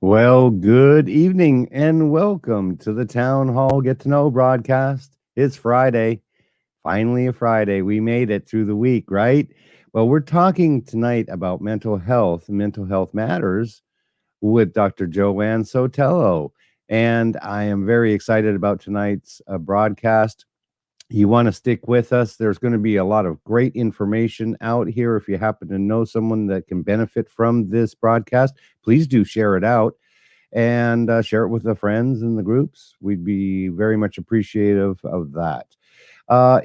Well, good evening and welcome to the Town Hall Get to Know broadcast. It's Friday, finally a Friday. We made it through the week, right? Well, we're talking tonight about mental health matters with Dr. Joanne Sotelo. And I am very excited about tonight's broadcast. You want to stick with us. There's going to be a lot of great information out here. If you happen to know someone that can benefit from this broadcast, please do share it out and share it with the friends and the groups. We'd be very much appreciative of that.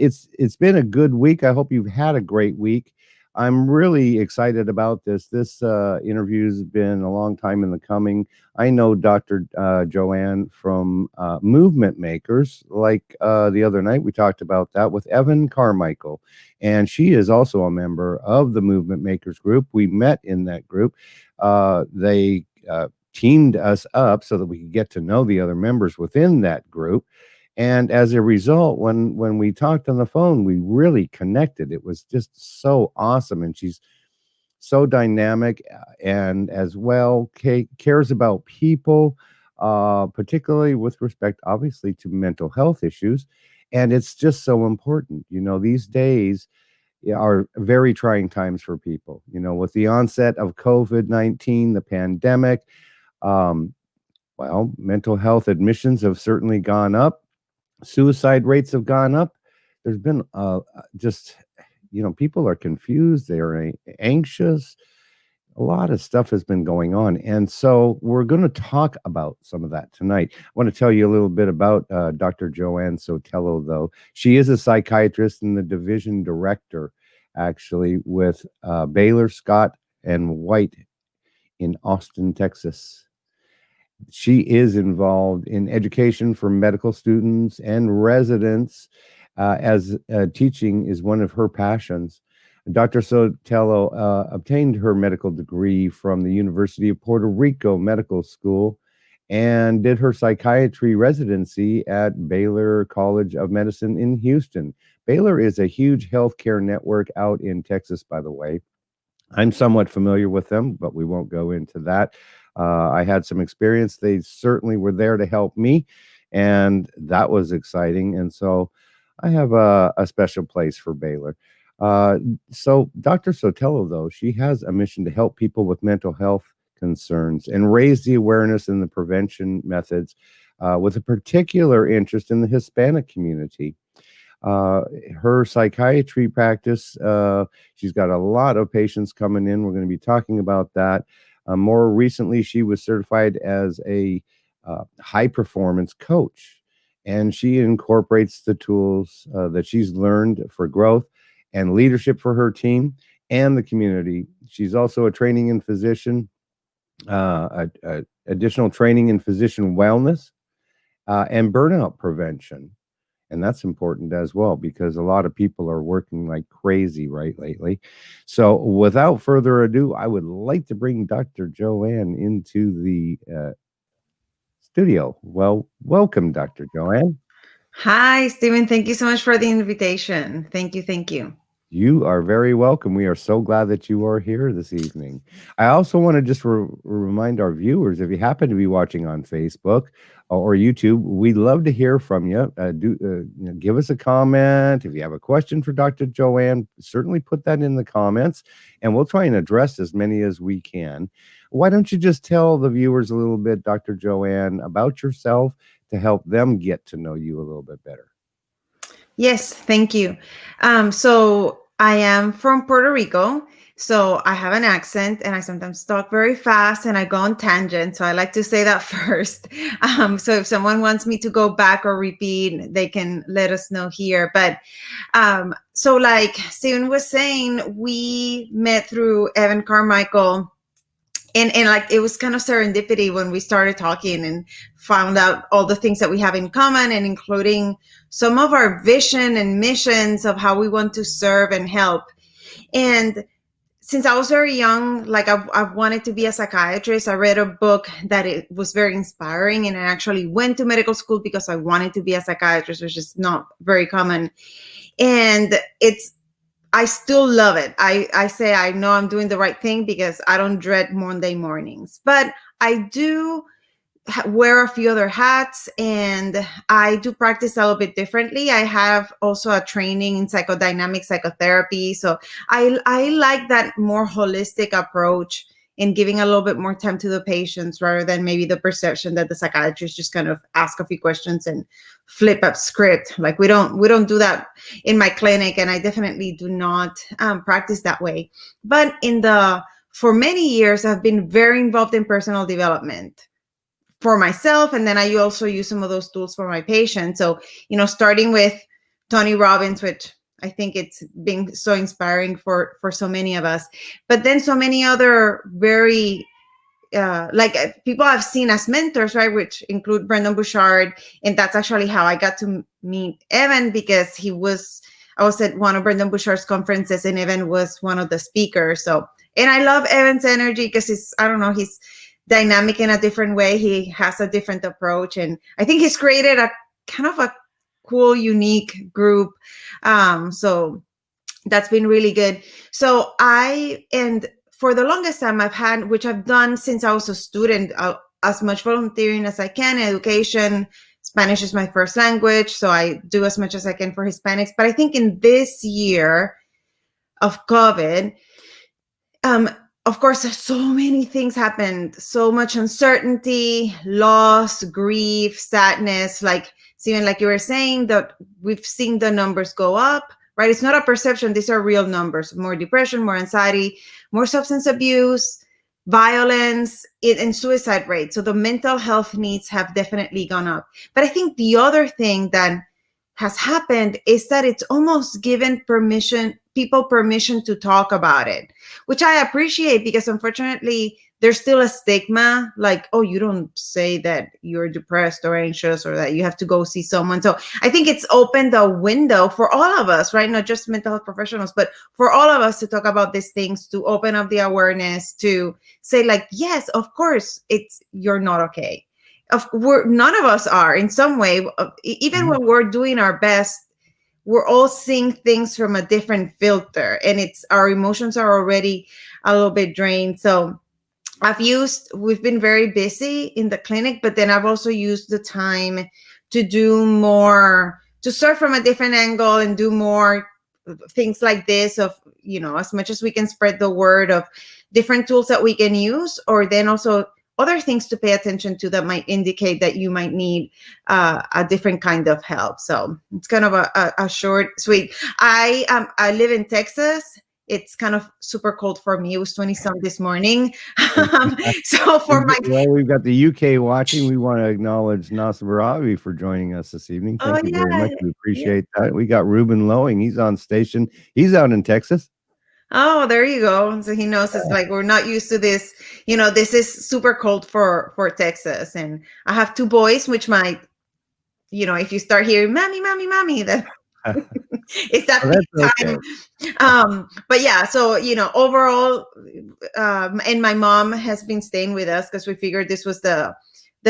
It's been a good week. I hope you've had a great week. I'm really excited about this. This interview's been a long time in the coming. I know Dr. Joanne from Movement Makers. Like the other night, we talked about that with Evan Carmichael, and she is also a member of the Movement Makers group. We met in that group. They teamed us up so that we could get to know the other members within that group. And as a result, when we talked on the phone, we really connected. It was just so awesome. And she's so dynamic and as well cares about people, particularly with respect, obviously, to mental health issues. And it's just so important. These days are very trying times for people. With the onset of COVID-19, the pandemic, um, well, mental health admissions have certainly gone up. Suicide rates have gone up. There's been just, people are confused. They're anxious. A lot of stuff has been going on. And so we're going to talk about some of that tonight. I want to tell you a little bit about Dr. Joanne Sotelo, though. She is a psychiatrist and the division director, actually, with Baylor Scott and White in Austin, Texas. She is involved in education for medical students and residents, as teaching is one of her passions. Dr. Sotelo obtained her medical degree from the University of Puerto Rico Medical School and did her psychiatry residency at Baylor College of Medicine in Houston. Baylor is a huge healthcare network out in Texas, by the way. I'm somewhat familiar with them, but we won't go into that. I had some experience. They certainly were there to help me, and that was exciting. And so I have a special place for Baylor. So Dr. Sotelo, though, she has a mission to help people with mental health concerns and raise the awareness and the prevention methods, with a particular interest in the Hispanic community. Her psychiatry practice, she's got a lot of patients coming in. We're going to be talking about that. More recently, she was certified as a high performance coach, and she incorporates the tools that she's learned for growth and leadership for her team and the community. She's also a training in physician, additional training in physician wellness and burnout prevention. And that's important as well, because a lot of people are working like crazy right lately. So without further ado, I would like to bring Dr. Joanne into the studio. Well, welcome, Dr. Joanne. Hi, Stephen. Thank you so much for the invitation. Thank you. Thank you. You are very welcome. We are so glad that you are here this evening. I also want to just remind our viewers, if you happen to be watching on Facebook or YouTube, we'd love to hear from you. Give us a comment. If you have a question for Dr. Joanne, certainly put that in the comments, and we'll try and address as many as we can. Why don't you just tell the viewers a little bit, Dr. Joanne, about yourself to help them get to know you a little bit better? Yes, thank you. So I am from Puerto Rico. So I have an accent and I sometimes talk very fast and I go on tangents. So I like to say that first. So if someone wants me to go back or repeat, they can let us know here. But so like Stephen was saying, we met through Evan Carmichael. And like it was kind of serendipity when we started talking and found out all the things that we have in common, and including some of our vision and missions of how we want to serve and help. And since I was very young, like I've wanted to be a psychiatrist. I read a book that it was very inspiring, and I actually went to medical school because I wanted to be a psychiatrist, which is not very common. And I still love it. I say I know I'm doing the right thing because I don't dread Monday mornings. But I do wear a few other hats, and I do practice a little bit differently. I have also a training in psychodynamic psychotherapy. So I like that more holistic approach in giving a little bit more time to the patients rather than maybe the perception that the psychiatrist just kind of ask a few questions and flip up script. Like we don't do that in my clinic, and I definitely do not practice that way. But for many years, I've been very involved in personal development for myself, and then I also use some of those tools for my patients. So, starting with Tony Robbins, which I think it's been so inspiring for so many of us, but then so many other very people I've seen as mentors, right, which include Brendan Bouchard. And that's actually how I got to meet Evan, because I was at one of Brendan Bouchard's conferences, and Evan was one of the speakers. So, and I love Evan's energy because he's dynamic in a different way. He has a different approach, and I think he's created a kind of a cool, unique group. So that's been really good. So and for the longest time I've had, which I've done since I was a student, as much volunteering as I can, education. Spanish is my first language, so I do as much as I can for Hispanics. But I think in this year of COVID, of course, so many things happened, so much uncertainty, loss, grief, sadness. Like, Steven, like you were saying, that we've seen the numbers go up, right? It's not a perception. These are real numbers. More depression, more anxiety, more substance abuse, violence, and suicide rate. So the mental health needs have definitely gone up. But I think the other thing that has happened is that it's almost given people permission to talk about it, which I appreciate, because unfortunately there's still a stigma, like, oh, you don't say that you're depressed or anxious, or that you have to go see someone. So I think it's opened a window for all of us, right? Not just mental health professionals, but for all of us to talk about these things, to open up the awareness, to say like, yes, of course, you're not okay. None of us are in some way. Even when we're doing our best, we're all seeing things from a different filter, and our emotions are already a little bit drained. So we've been very busy in the clinic, but then I've also used the time to do more, to start from a different angle and do more things like this, of, as much as we can spread the word of different tools that we can use, or then also other things to pay attention to that might indicate that you might need a different kind of help. So it's kind of a short, sweet. I live in Texas. It's kind of super cold for me. It was 20 some this morning. So we've got the UK watching. We want to acknowledge Nasser Avi for joining us this evening. Thank you very much. We appreciate that. We got Ruben Lowing. He's on station. He's out in Texas. Oh, there you go. So he knows it's like, we're not used to this. This is super cold for Texas. And I have two boys, which might, if you start hearing mommy, mommy, mommy, that it's that time. Okay. But yeah, so, overall, and my mom has been staying with us because we figured this was the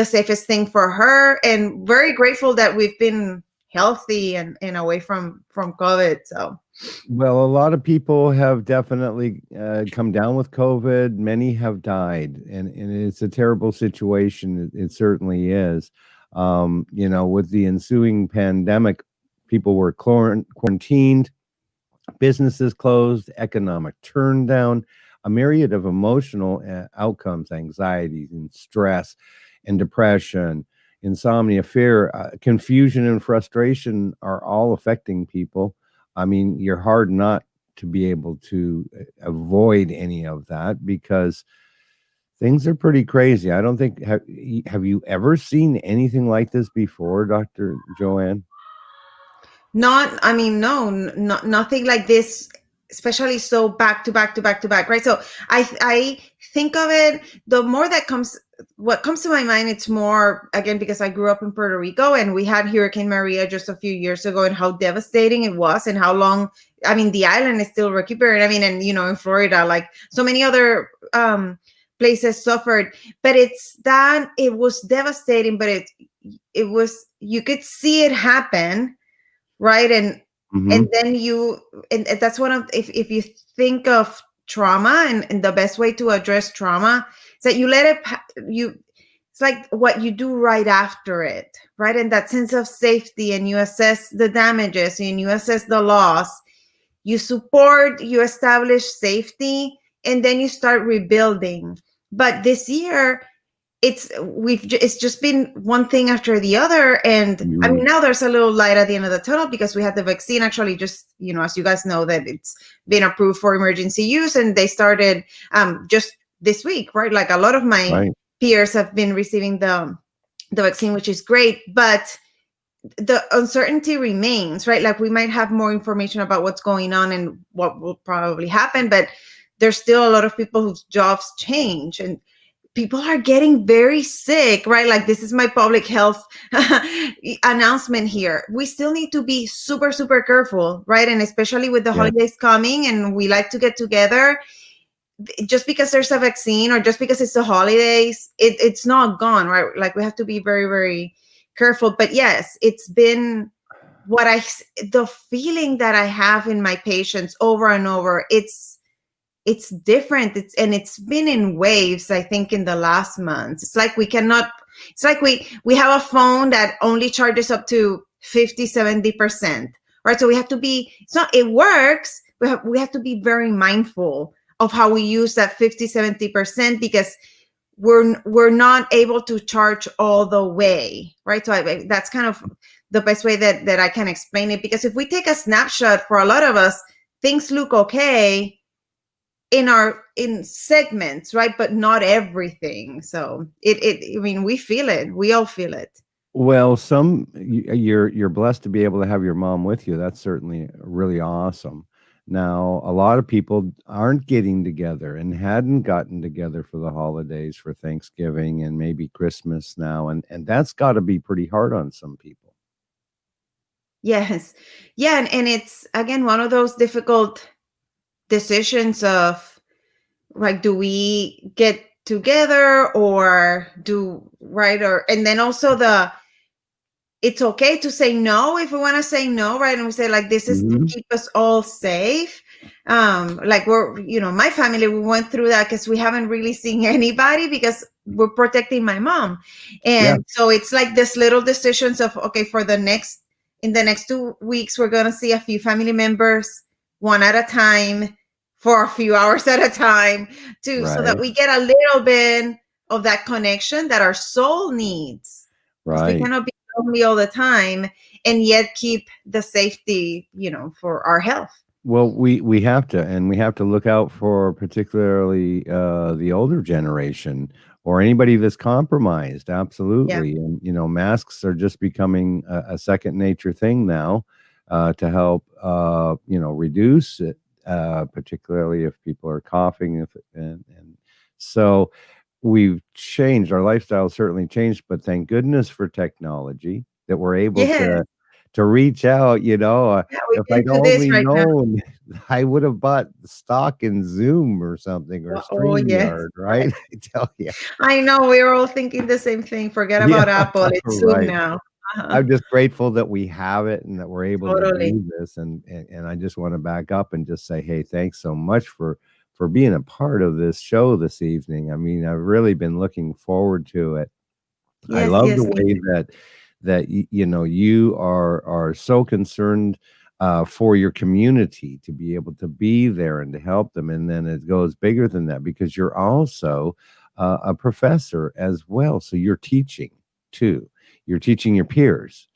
safest thing for her, and very grateful that we've been healthy and away from COVID. So. Well, a lot of people have definitely come down with COVID. Many have died, and it's a terrible situation. It certainly is. With the ensuing pandemic, people were quarantined, businesses closed, economic turndown, a myriad of emotional outcomes, anxiety and stress and depression, insomnia, fear, confusion and frustration are all affecting people. I mean, you're hard not to be able to avoid any of that, because things are pretty crazy. I don't think, have you ever seen anything like this before, Dr. Joanne? No, nothing like this, especially so back to back to back to back, right? So I think of it, what comes to my mind, it's more, again, because I grew up in Puerto Rico, and we had Hurricane Maria just a few years ago, and how devastating it was, and how long, the island is still recuperating. And, in Florida, like so many other places suffered, but it's that it was devastating, but it was, you could see it happen. Right. And then and that's one of, if you think of trauma, and the best way to address trauma, it's that you let it you it's like what you do right after it, right? And that sense of safety, and you assess the damages and you assess the loss, you support, you establish safety, and then you start rebuilding. But this year, it's just been one thing after the other. And I mean, Mhm. now there's a little light at the end of the tunnel because we had the vaccine, actually, just, as you guys know, that it's been approved for emergency use, and they started just this week, right? Like a lot of my Right. peers have been receiving the vaccine, which is great, but the uncertainty remains, right? Like we might have more information about what's going on and what will probably happen, but there's still a lot of people whose jobs change, and people are getting very sick, right? Like this is my public health announcement here. We still need to be super, super careful, right? And especially with the Yeah. holidays coming and we like to get together, just because there's a vaccine or just because it's the holidays, it's not gone, right? Like we have to be very, very careful. But yes, it's been the feeling that I have in my patients over and over. It's different. It's been in waves, I think, in the last months. It's like we have a phone that only charges up to 50-70%, right? So we have to be, it works. We have to be very mindful of how we use that 50-70%, because we're not able to charge all the way, right? So that's kind of the best way that I can explain it, because if we take a snapshot, for a lot of us, things look okay in segments, right? But not everything. So I mean, we feel it. We all feel it. Well, you're blessed to be able to have your mom with you. That's certainly really awesome. Now, a lot of people aren't getting together and hadn't gotten together for the holidays, for Thanksgiving and maybe Christmas now, and that's got to be pretty hard on some people. Yes. Yeah. And it's, again, one of those difficult decisions of, like, do we get together or right? And then also it's okay to say no if we want to say no, right? And we say, like, this is to Hmm. keep us all safe. Like my family, we went through that because we haven't really seen anybody, because we're protecting my mom. Yeah, And so it's like this little decisions of, okay, in the next 2 weeks, we're going to see a few family members, one at a time, for a few hours at a time, too, so that right, we get a little bit of that connection that our soul needs, because we right. cannot be lonely all the time and yet keep the safety, for our health. Well, we have to, and we have to look out for particularly the older generation or anybody that's compromised. Yeah. Absolutely, and masks are just becoming a second nature thing now to help reduce it, particularly if people are coughing. If and so we've changed our lifestyle, certainly changed, but thank goodness for technology that we're able Yes. to reach out. Yeah, we If can I'd do this only right now. known, I would have bought stock in Zoom or something, or Oh, yes. StreamYard, right? I tell you. I know, we're all thinking the same thing. Forget Yeah, about Apple. It's Zoom right. now. Uh-huh. I'm just grateful that we have it and that we're able to Totally. do this, and I just wanna back up and just say, "Hey, thanks so much for being a part of this show this evening." I mean, I've really been looking forward to it. I Yes, love the yes, me way too. that you are so concerned for your community, to be able to be there and to help them, and then it goes bigger than that because you're also a professor as well, so you're teaching too. You're teaching your peers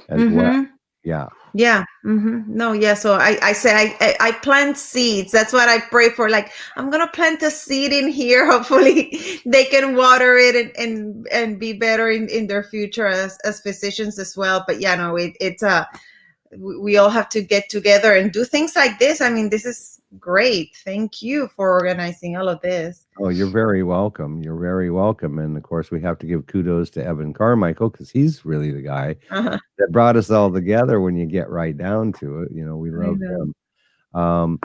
as well. Mm-hmm. Yeah. Yeah. No, yeah. So I say I plant seeds. That's what I pray for. Like, I'm gonna plant a seed in here. Hopefully they can water it and be better in their future as physicians as well. But yeah, no, it's we all have to get together and do things like this. I mean, this is great. Thank you for organizing all of this. Oh, you're very welcome. You're very welcome. And of course, we have to give kudos to Evan Carmichael because he's really the guy Uh-huh. that brought us all together when you get right down to it. We I love know. him. Um,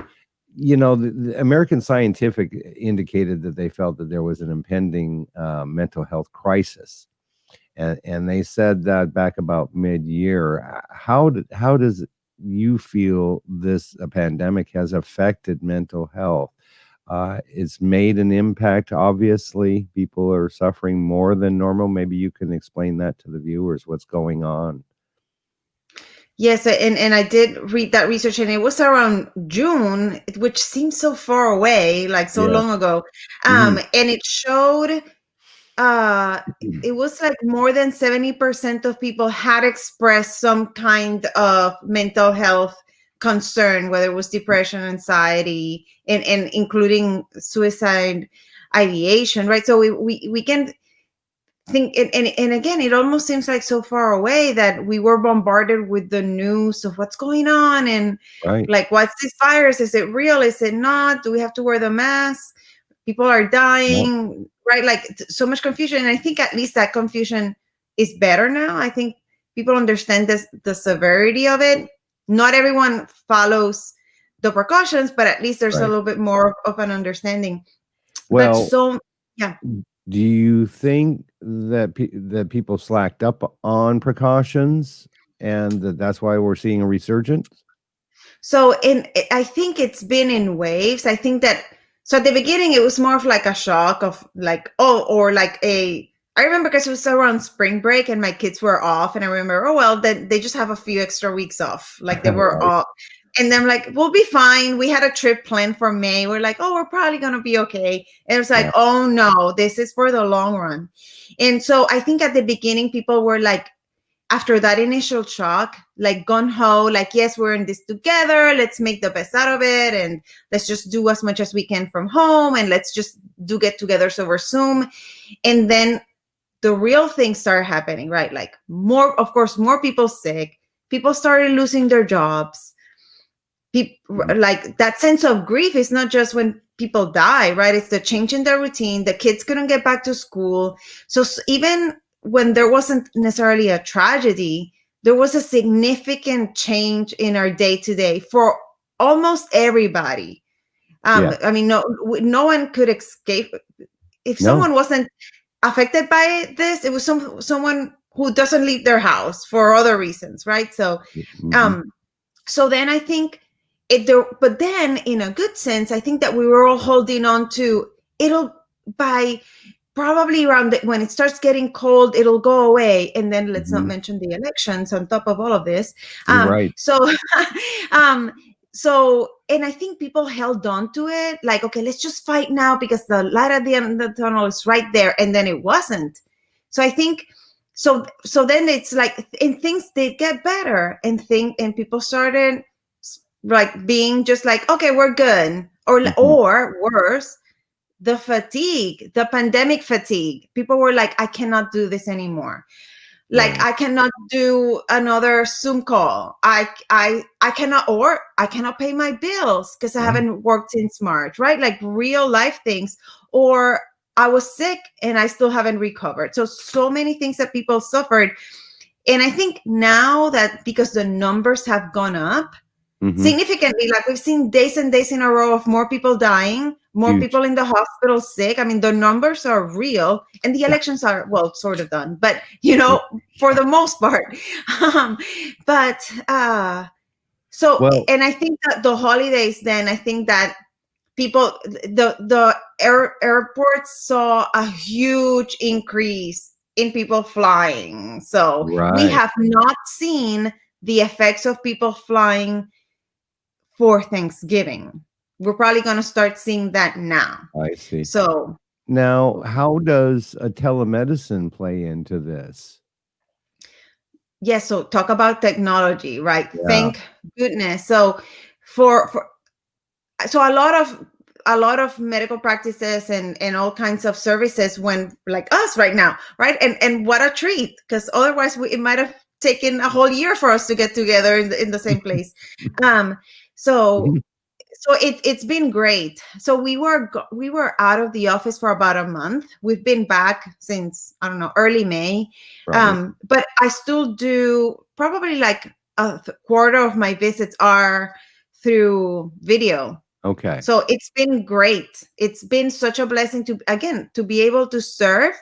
the American Scientific indicated that they felt that there was an impending mental health crisis, and they said that back about mid-year. How does you feel this pandemic has affected mental health? It's made an impact. Obviously, people are suffering more than normal. Maybe you can explain that to the viewers, what's going on. Yes, and I did read that research, and it was around June, which seems so far away, like so Yes. long ago. Mhm. And it showed it was like more than 70% of people had expressed some kind of mental health concern, whether it was depression, anxiety, and including suicide ideation, right? So we can think, and again, it almost seems like so far away that we were bombarded with the news of what's going on, and Right. like, what's this virus? Is it real? Is it not? Do we have to wear the mask? People are Yep. dying, right? Like, so much confusion. And I think at least that confusion is better now. I think people understand the severity of it. Not everyone follows the precautions, but at least there's a Right. little bit more of an understanding. But Well, so, yeah. do you think that that people slacked up on precautions and that's why we're seeing a resurgence? So I think it's been in waves. I think that, so at the beginning it was more of like a shock of like, oh, or like I remember because it was around spring break and my kids were off, and I remember, oh well, then they just have a few extra weeks off. Like they were Right. off. And then like, we'll be fine. We had a trip planned for May. We're like, oh, we're probably gonna be okay. And it was like, Yeah. oh no, this is for the long run. And so I think at the beginning people were like, after that initial shock, like gun ho, like, yes, we're in this together. Let's make the best out of it. And let's just do as much as we can from home. And let's just do get togethers over Zoom. And then the real things started happening, right? Like, more, of course, more people sick. People started losing their jobs. People, Mhm. like, that sense of grief is not just when people die, right? It's the change in their routine. The kids couldn't get back to school. So even when there wasn't necessarily a tragedy, there was a significant change in our day to day for almost everybody. Yeah. I mean, no one could escape. If No. someone wasn't affected by this, it was someone who doesn't leave their house for other reasons, right? So, Mhm. um, so then I think it there, but then in a good sense, I think that we were all holding on to it'll, by probably around when it starts getting cold, it'll go away. And then let's not Mhm. mention the elections on top of all of this. You're right. So um so, and I think people held on to it like, okay, let's just fight now because the light at the end of the tunnel is right there. And then it wasn't. So I think, so then it's like, and things did get better, and people started like being just like, okay, we're good. Mhm. Or worse, the fatigue, the pandemic fatigue. People were like, I cannot do this anymore. Like, Right. I cannot do another Zoom call. I cannot, or I cannot pay my bills because I Right. haven't worked since March, right? Like real life things. Or I was sick and I still haven't recovered. So many things that people suffered. And I think now that because the numbers have gone up, Mhm. significantly, like we've seen days and days in a row of more people dying, more Huge. people in the hospital sick. I mean, the numbers are real, and the Yeah. elections are, well, sort of done, but Yeah. for the most part. um, but so, Well, and I think that the holidays, then I think that people, the airports saw a huge increase in people flying. So we right. have not seen the effects of people flying for Thanksgiving. We're probably going to start seeing that now. I see. So, Now, how does a telemedicine play into this? yes, so talk about technology, right? Yeah. Thank goodness. So, for so a lot of medical practices and all kinds of services went like us right now, right? And what a treat, because otherwise it might have taken a whole year for us to get together in the same place. Um, so Mhm. so it's been great. So we were out of the office for about a month. We've been back since, I don't know, early May. Right. But I still do probably like a quarter of my visits are through video. Okay. So it's been great. It's been such a blessing to be able to serve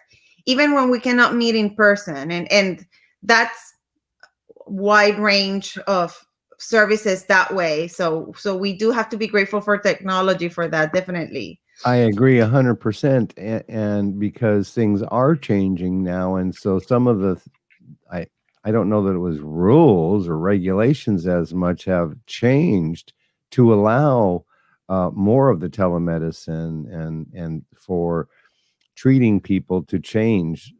even when we cannot meet in person. And that's wide range of services that way. So we do have to be grateful for technology for that, definitely. I agree 100%, and because things are changing now, and so some of the I I don't know that it was rules or regulations as much have changed to allow more of the telemedicine and for treating people to change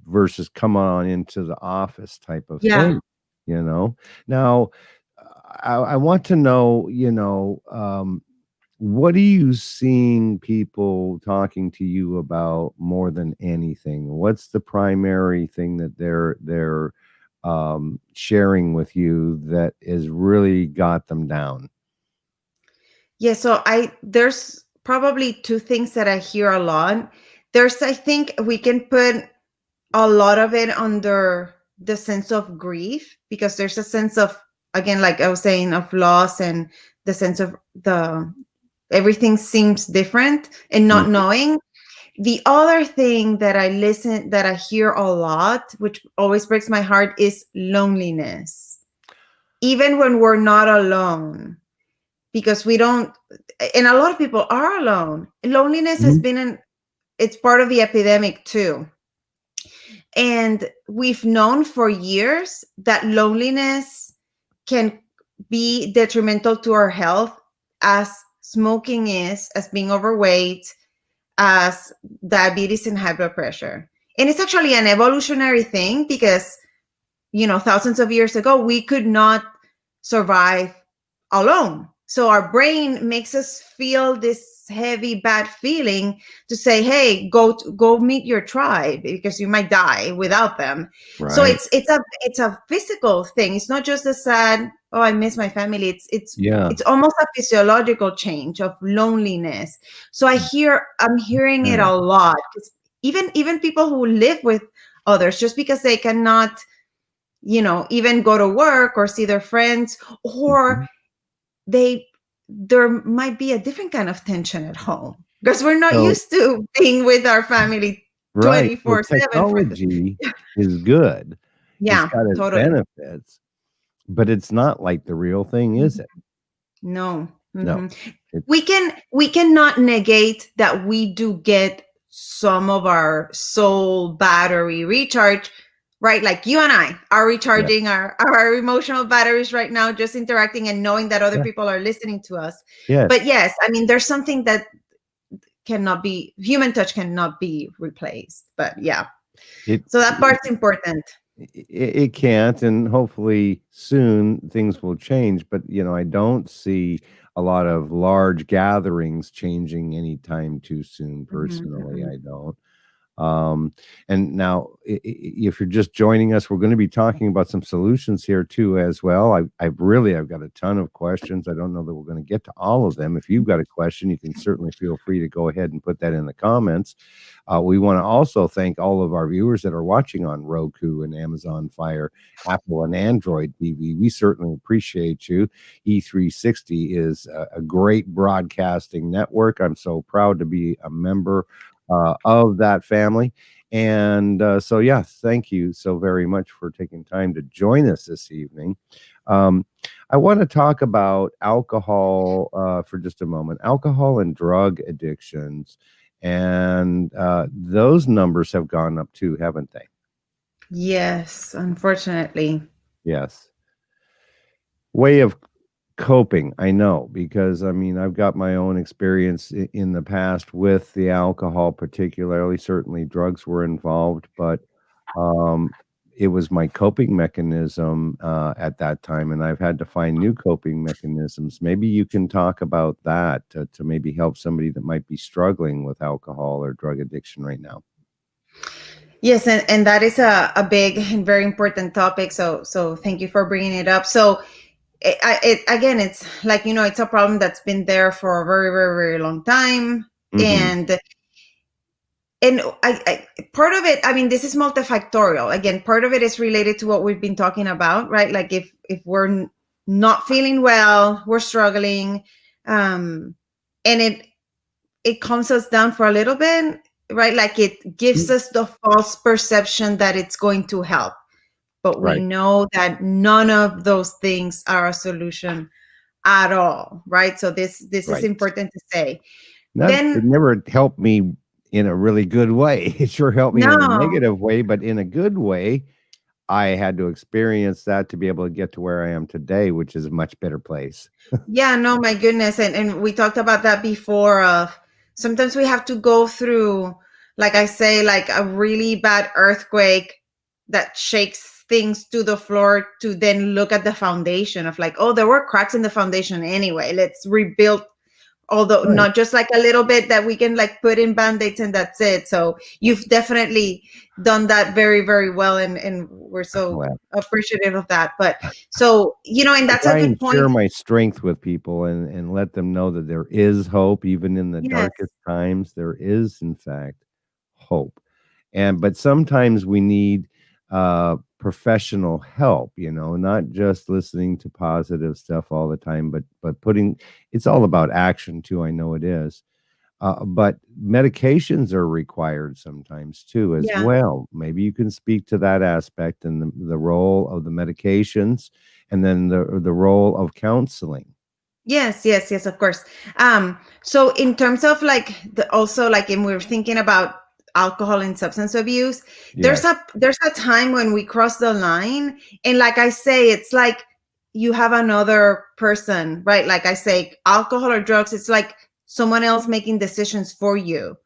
versus come on into the office type of Yeah. thing, Now, I want to know, what are you seeing people talking to you about more than anything? What's the primary thing that they're sharing with you that has really got them down? Yeah, so there's probably two things that I hear a lot. I think we can put a lot of it under the sense of grief, because there's a sense of, again, like I was saying, of loss, and the sense of the everything seems different and not Mhm. knowing. The other thing that I hear a lot, which always breaks my heart, is loneliness. Even when we're not alone, because we don't, and a lot of people are alone. Loneliness has Mhm. been it's part of the epidemic too. And we've known for years that loneliness can be detrimental to our health, as smoking is, as being overweight, as diabetes and high blood pressure. And it's actually an evolutionary thing, because, thousands of years ago, we could not survive alone. So our brain makes us feel this heavy, bad feeling to say, "Hey, go meet your tribe, because you might die without them." So Right. it's a physical thing. It's not just a sad, "Oh, I miss my family." Yeah. It's almost a physiological change of loneliness. So I'm hearing it Yeah. a lot. 'Cause even people who live with others, just because they cannot, even go to work or see their friends, or Mhm. there might be a different kind of tension at home, because we're not So used to being with our family right. So 24/7 for the technology is good. It's yeah, got its totally. benefits, but it's not like the real thing, is Mhm. it? No. No. Mhm. It We cannot negate that we do get some of our soul battery recharge, right? Like you and I are Yeah. recharging our emotional batteries right now, just interacting and knowing that other Yeah. people are listening to us. Yes. But yes, I mean, there's something that human touch cannot be replaced. But yeah, It so that part's important. it can't, and hopefully soon things will change, but, I don't see a lot of large gatherings changing anytime too soon, Mhm, personally, mhm. I don't. Um, and now, if you're just joining us, we're going to be talking about some solutions here too, as well. I've got a ton of questions. I don't know that we're going to get to all of them. If you've got a question, you can certainly feel free to go ahead and put that in the comments. We want to also thank all of our viewers that are watching on Roku and Amazon Fire, Apple and Android TV. We certainly appreciate you. E360 is a great broadcasting network. I'm so proud to be a member of that family. And so, yeah, thank you so very much for taking time to join us this evening. Um, I want to talk about alcohol for just a moment. Alcohol and drug addictions, and those numbers have gone up too, haven't they? Yes, unfortunately. Yes. Way of coping, I know, because I mean, I've got my own experience in the past with the alcohol, particularly. Certainly, drugs were involved, but um, it was my coping mechanism at that time, and I've had to find new coping mechanisms. Maybe you can talk about that to maybe help somebody that might be struggling with alcohol or drug addiction right now. Yes, and that is a big and very important topic. So thank you for bringing it up. So again, it's like, it's a problem that's been there for a very, very, very long time. Hmm. And part of it, I mean, this is multifactorial. Again, part of it is related to what we've been talking about, right? Like if we're not feeling well, we're struggling, and it calms us down for a little bit, right? Like it gives us the false perception that it's going to help. but we Right. know that none of those things are a solution at all, right? So this is Right. important to say. Not it Then never helped me in a really good way. It sure helped me in a no, negative way, but in a good way, I had to experience that to be able to get to where I am today, which is a much better place. yeah, no, my goodness. And we talked about that before of sometimes we have to go through, like I say, like a really bad earthquake that shakes things to the floor to then look at the foundation of like, oh, there were cracks in the foundation anyway. Let's rebuild, although Right. not just like a little bit that we can like put in band-aids and that's it. So you've definitely done that very, very well. And we're so Well, appreciative of that. But so, and I that's a try and good point. share my strength with people and let them know that there is hope, even in the Yes. darkest times. There is, in fact, hope. But sometimes we need professional help, not just listening to positive stuff all the time, but putting it's all about action too. I know it is. But medications are required sometimes too, as Yeah. well. Maybe you can speak to that aspect and the role of the medications, and then the role of counseling. Yes, yes, yes, of course. So in terms of like also like, and we're thinking about alcohol and substance abuse, there's Yes, a time when we cross the line, and like I say, it's like you have another person, right? Like I say, alcohol or drugs, it's like someone else making decisions for you.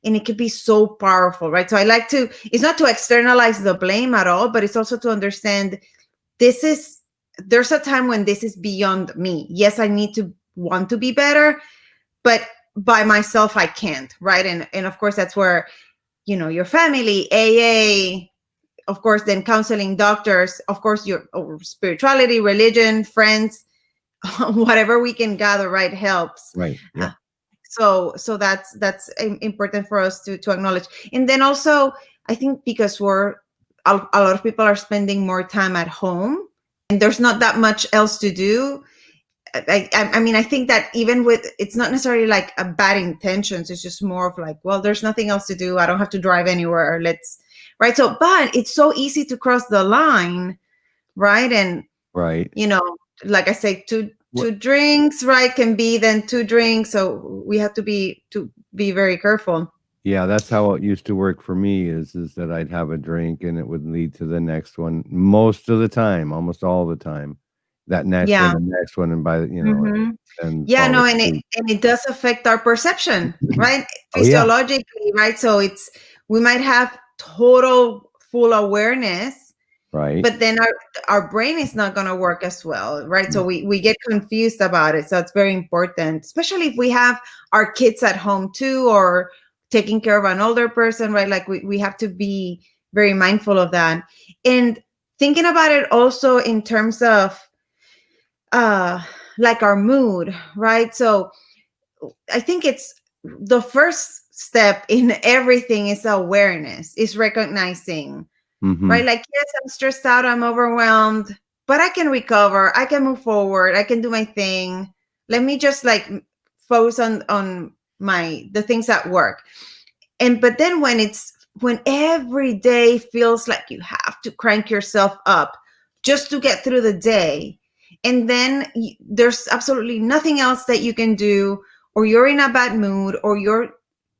And it could be so powerful, right? So I like to, it's not to externalize the blame at all, but it's also to understand this is, there's a time when this is beyond me. Yes, I need to want to be better, but by myself I can't, right? And of course that's where, your family, AA, of course, then counseling, doctors, of course, your spirituality, religion, friends, whatever we can gather, right, helps. right. Uh, Yep. so that's important for us to acknowledge. And then also, I think because a lot of people are spending more time at home and there's not that much else to do. I mean, I think that even with, it's not necessarily like a bad intentions. It's just more of like, well, there's nothing else to do. I don't have to drive anywhere. Right. So, but it's so easy to cross the line, right? And, Right. like I say, two What? drinks, right, can be then two drinks. So we have to be very careful. Yeah, that's how it used to work for me. Is that I'd have a drink and it would lead to the next one most of the time, almost all the time. That next one, Yeah. the next one, and Hmm. and Yeah, fall no, and it asleep. and it does affect our perception, right? Oh yeah, Physiologically, right? So we might have total full awareness, right. but then our brain is not going to work as well, right? So No. we get confused about it. So it's very important, especially if we have our kids at home too, or taking care of an older person, right? Like we have to be very mindful of that. And thinking about it also in terms of uh like our mood, right? So I think it's the first step in everything is awareness, is recognizing, right? Mhm. Like, yes, I'm stressed out, I'm overwhelmed, but I can recover, I can move forward, I can do my thing. Let me just like focus on the things at work. And but then when every day feels like you have to crank yourself up just to get through the day, and then there's absolutely nothing else that you can do, or you're in a bad mood, or you're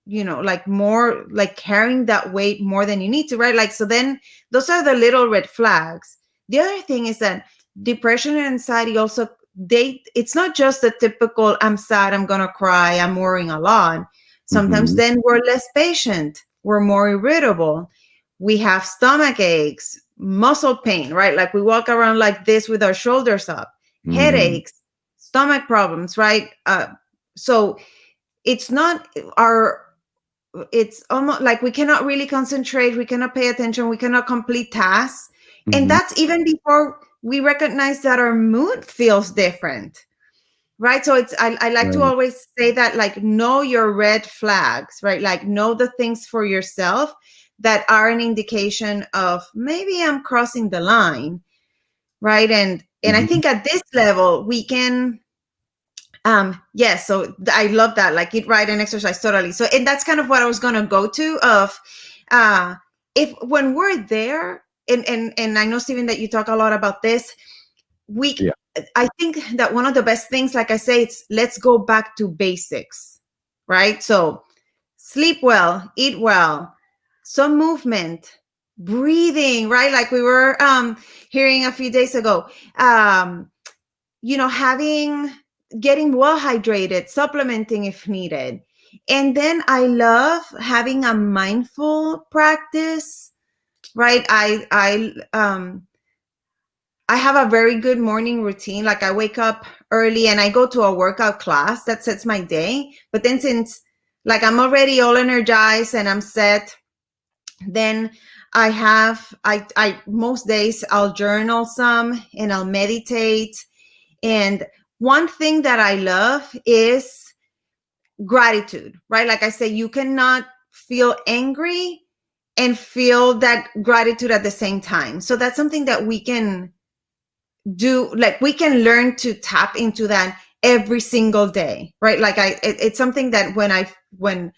like more like carrying that weight more than you need to, right? Like, so then those are the little red flags. The other thing is that depression and anxiety also, it's not just the typical I'm sad, I'm gonna cry, I'm worrying a lot. Sometimes Mhm. then we're less patient, we're more irritable, we have stomach aches, muscle pain, right? Like we walk around like this with our shoulders up, Mhm. headaches, stomach problems, right? So it's not our, it's almost like we cannot really concentrate, we cannot pay attention, we cannot complete tasks. And Mhm. that's even before we recognize that our mood feels different, right? So I like to Right. always say that, like, know your red flags, right? Like, know the things for yourself that are an indication of maybe I'm crossing the line, right? And I Mhm. think at this level we can, yes, so I love that, like eat right and exercise, totally. So, and that's kind of what I was going to go to of, uh if when we're there, and I know, Stephen, that you talk a lot about this. Yeah. I think that one of the best things, like I say, it's let's go back to basics, right? So sleep well, eat well, some movement, breathing, right? Like we were hearing a few days ago. Getting well hydrated, supplementing if needed. And then I love having a mindful practice, right? I have a very good morning routine. Like I wake up early and I go to a workout class that sets my day. But then since like I'm already all energized and I'm set, then I most days I'll journal some and I'll meditate. And one thing that I love is gratitude, right? Like I say, you cannot feel angry and feel that gratitude at the same time. So that's something that we can do. Like we can learn to tap into that every single day, right? Like it's something that when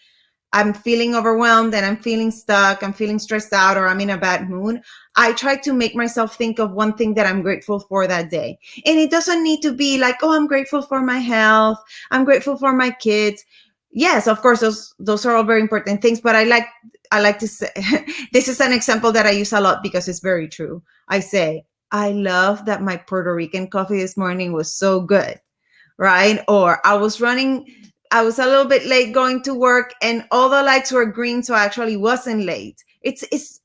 I'm feeling overwhelmed and I'm feeling stuck, I'm feeling stressed out, or I'm in a bad mood, I try to make myself think of one thing that I'm grateful for that day. And it doesn't need to be like, oh, I'm grateful for my health, I'm grateful for my kids. Yes, of course, those are all very important things, but I like to say this is an example that I use a lot because it's very true. I say, I love that my Puerto Rican coffee this morning was so good, right? Or I was a little bit late going to work and all the lights were green, so I actually wasn't late. It's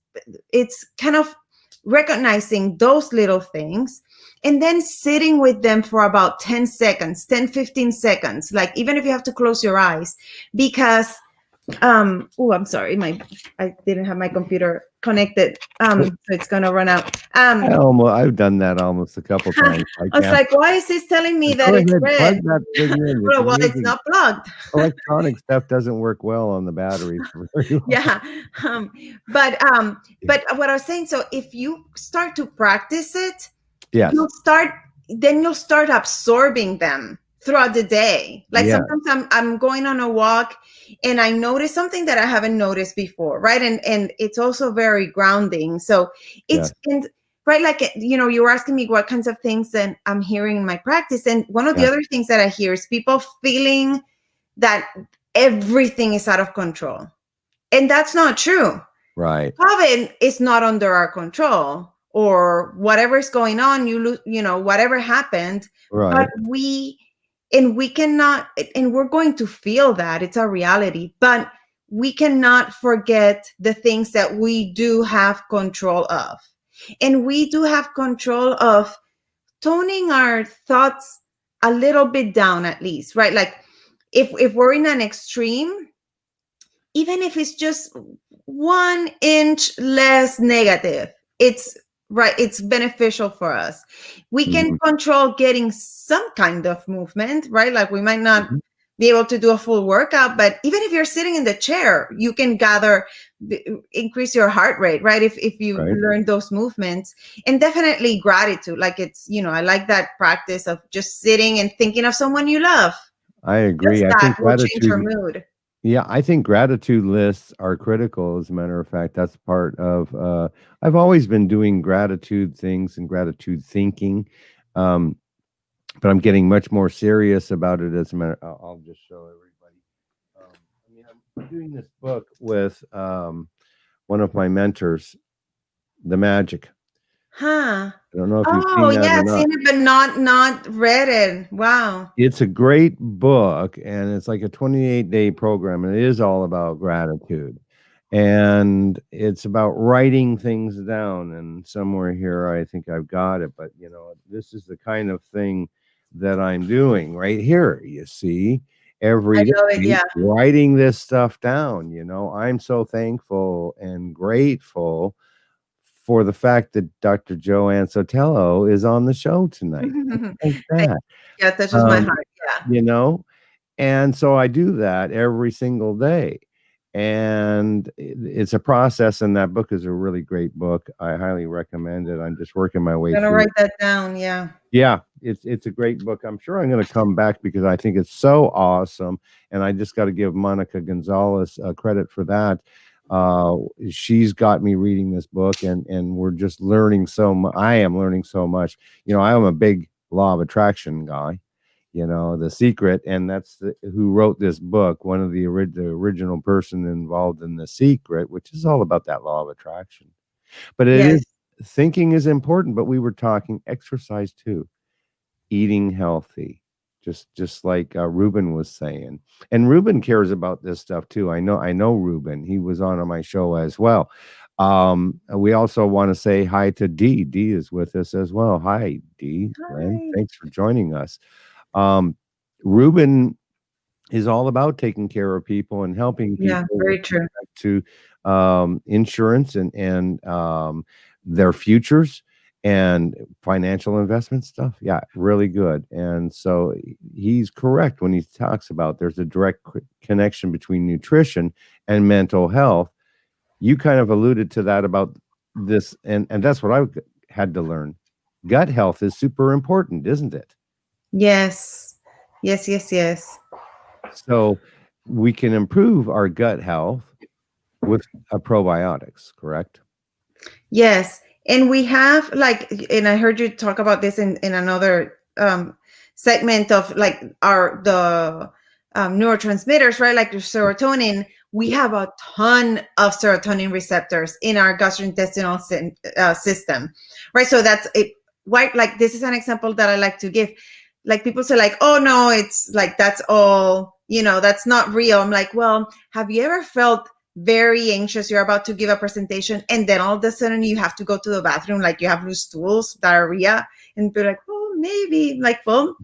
kind of recognizing those little things and then sitting with them for about 10 seconds, 10, 15 seconds, like even if you have to close your eyes, because I'm sorry, I didn't have my computer connected, so it's gonna run out. I've done that almost a couple times. I was like, why is this telling me that it's red? Plug that thing in. Well, it's not plugged. Electronic stuff doesn't work well on the batteries very well. Yeah. But what I was saying, so if you start to practice it, yes, you'll start absorbing them throughout the day. Like sometimes I'm going on a walk and I notice something that I haven't noticed before, right? And it's also very grounding. So it's right, like you were asking me what kinds of things that I'm hearing in my practice, and one of the other things that I hear is people feeling that everything is out of control, and that's not true. Right. COVID is not under our control, or whatever is going on, whatever happened, right. But we cannot, and we're going to feel that it's a reality, but we cannot forget the things that we do have control of. And we do have control of toning our thoughts a little bit down, at least, right? Like if we're in an extreme, even if it's just 1 inch less negative, it's beneficial for us. We can control getting some kind of movement, right? Like we might not be able to do a full workout, but even if you're sitting in the chair, you can increase your heart rate, right? If you learn those movements. And definitely gratitude. Like I like that practice of just sitting and thinking of someone you love. I agree. I think will change your mood. Yeah, I think gratitude lists are critical. As a matter of fact, that's part of, I've always been doing gratitude things and gratitude thinking, but I'm getting much more serious about it. As a matter, I'll just show everybody. I'm doing this book with one of my mentors, The Magic. Huh. I don't know if you've seen that. I've seen it, but not read it. Wow. It's a great book, and it's like a 28-day program, and it is all about gratitude. And it's about writing things down. And somewhere here, I think I've got it. But, this is the kind of thing that I'm doing right here. You see, every day, writing this stuff down. I'm so thankful and grateful for the fact that Dr. Joanne Sotelo is on the show tonight. Like that. Yeah, that touches my heart. Yeah. And so I do that every single day. And it's a process, and that book is a really great book. I highly recommend it. I'm just working my way through. I'm gonna write that down. Yeah. Yeah, it's a great book. I'm sure I'm going to come back because I think it's so awesome. And I just got to give Monica Gonzalez credit for that. uh, she's got me reading this book, and we're just learning so much. I am learning so much. I am a big law of attraction guy. The Secret, and that's who wrote this book. One of the original person involved in The Secret, which is all about that law of attraction. But it Yes. is thinking is important. But we were talking exercise too, eating healthy, just like Ruben was saying. And Ruben cares about this stuff too. I know Ruben. He was on my show as well. We also want to say hi to Dee. Dee is with us as well. Hi, Dee. Glenn, Hi. thanks for joining us. um Ruben is all about taking care of people and helping Yeah, people with very true. respect to insurance and their futures and financial investment stuff. Yeah, really good. And so he's correct when he talks about there's a direct connection between nutrition and mental health. You kind of alluded to that about this, and that's what I had to learn. Gut health is super important, isn't it? Yes. Yes, yes, yes. So we can improve our gut health with probiotics, correct? Yes. And we have like, and I heard you talk about this in another segment of like the neurotransmitters, right? Like your serotonin. We have a ton of serotonin receptors in our gastrointestinal system, right? So that's it. Why, like, this is an example that I like to give. Like, people say, like, oh no, it's like that's all, that's not real. I'm like, well, have you ever felt very anxious, you're about to give a presentation, and then all of a sudden you have to go to the bathroom, like you have loose stools, diarrhea, and be like, oh, maybe, like, well,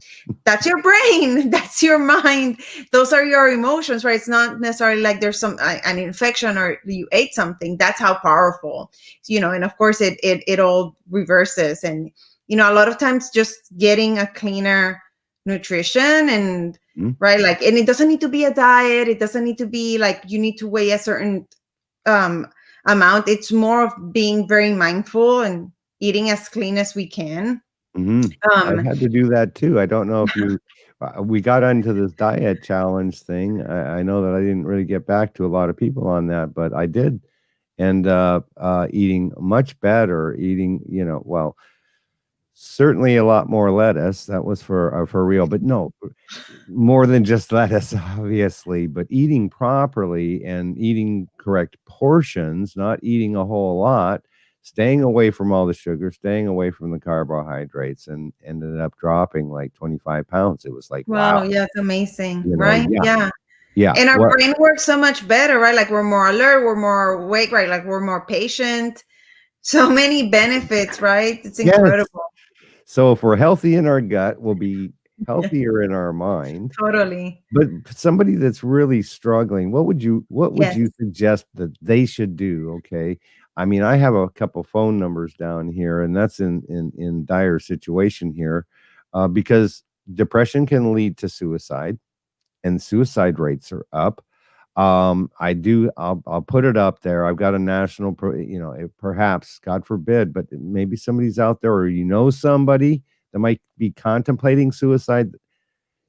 that's your brain, that's your mind, those are your emotions, right? It's not necessarily like there's an infection or you ate something. That's how powerful, and of course it all reverses. And a lot of times just getting a cleaner nutrition and Mhm. right, like, and it doesn't need to be a diet, it doesn't need to be like you need to weigh a certain um amount. It's more of being very mindful and eating as clean as we can. Mhm. I've um had to do that too. I don't know if you we got into this diet challenge thing. I know that I didn't really get back to a lot of people on that, but I did end up eating much better, eating, well, certainly a lot more lettuce. That was for real, but no, more than just lettuce, obviously, but eating properly and eating correct portions, not eating a whole lot, staying away from all the sugar, staying away from the carbohydrates, and ended up dropping like 25 pounds. It was like, wow, wow, yeah, it's amazing, right? yeah, Yeah. yeah. And our What? brain works so much better, right? Like we're more alert, we're more awake, right? Like we're more patient. So many benefits, right? It's Yes. incredible. So if we're healthy in our gut, we'll be Yeah, healthier in our mind. totally. But somebody that's really struggling, what would you Yes. suggest that they should do? Okay. I mean, I have a couple phone numbers down here, and that's in dire situation here, because depression can lead to suicide, and suicide rates are up. I'll put it up there. I've got a national, perhaps, God forbid, but maybe somebody's out there, or somebody that might be contemplating suicide.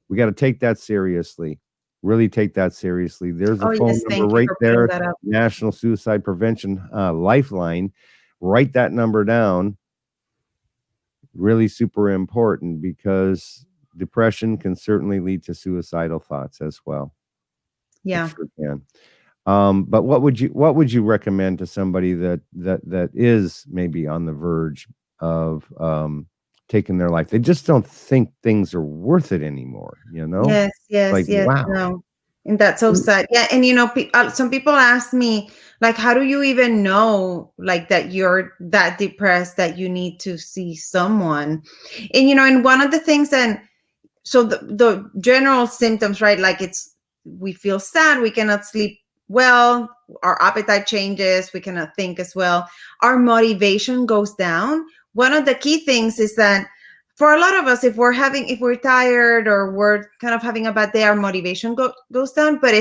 We got to take that seriously. Really take that seriously. There's a Oh phone yes, number thank you right for putting there, that up. National Suicide Prevention Lifeline. Write that number down. Really super important, because depression can certainly lead to suicidal thoughts as well. It Yeah. sure can. But what would you recommend to somebody that is maybe on the verge of taking their life? They just don't think things are worth it anymore. Yes, Like, yes, yes. wow. No. And that's so sad. Yeah. And some people ask me, like, how do you even know, like, that you're that depressed that you need to see someone? And one of the things, and so the general symptoms, right? Like we feel sad, we cannot sleep well, our appetite changes, we cannot think as well, our motivation goes down. One of the key things is that for a lot of us, if we're tired or we're kind of having a bad day, our motivation goes down. But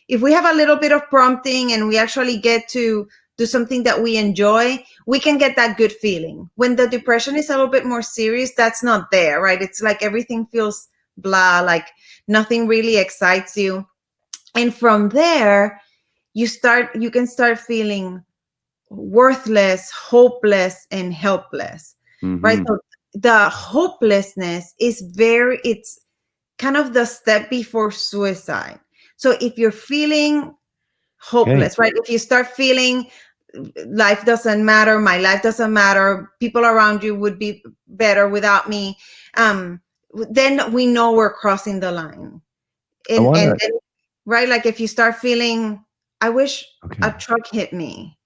if we have a little bit of prompting and we actually get to do something that we enjoy, we can get that good feeling. When the depression is a little bit more serious, that's not there, right? It's like everything feels blah, like nothing really excites you. And from there, you can start feeling worthless, hopeless, and helpless, right? Mm-hmm. So the hopelessness is it's kind of the step before suicide. So if you're feeling Okay. hopeless, right? If you start feeling life doesn't matter, my life doesn't matter, people around you would be better without me, then we know we're crossing the line. I want And to. then, right, like if you start feeling, I wish a Okay. truck hit me,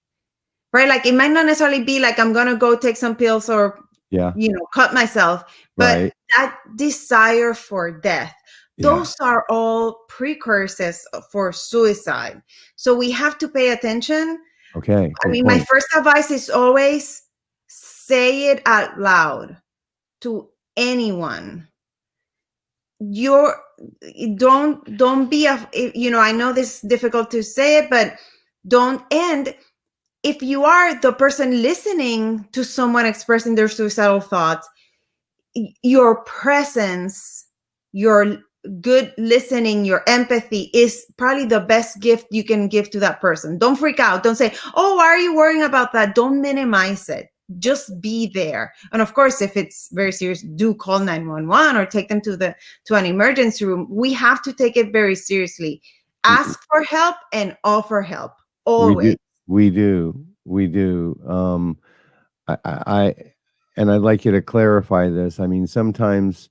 right? Like it might not necessarily be like I'm gonna go take some pills or Yeah. cut myself, but Right. that desire for death, Yeah. those are all precursors for suicide. So we have to pay attention. Okay. I Good mean, my point. first advice is always say it out loud to anyone. You're don't be a, I know this is difficult to say it, but don't. And if you are the person listening to someone expressing their suicidal thoughts, your presence, your good listening, your empathy is probably the best gift you can give to that person. Don't freak out. Don't say, "Oh, why are you worrying about that?" Don't minimize it. Just be there. And of course, if it's very serious, do call 911 or take them to an emergency room. We have to take it very seriously. W- Ask for help and offer help We always. do. We do. We do. I and I'd like you to clarify this. I mean, sometimes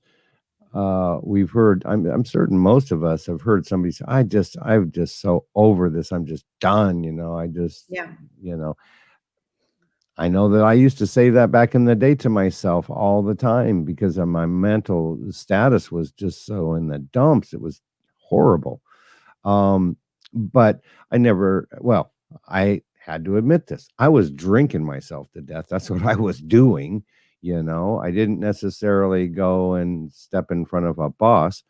we've heard. I'm certain most of us have heard somebody say, I'm just so over this. I'm just done. I just, Yeah. you know." I know that I used to say that back in the day to myself all the time because of my mental status was just so in the dumps. It was horrible. Um, but I never, well, I had to admit this. I was drinking myself to death. That's what I was doing. I didn't necessarily go and step in front of a boss,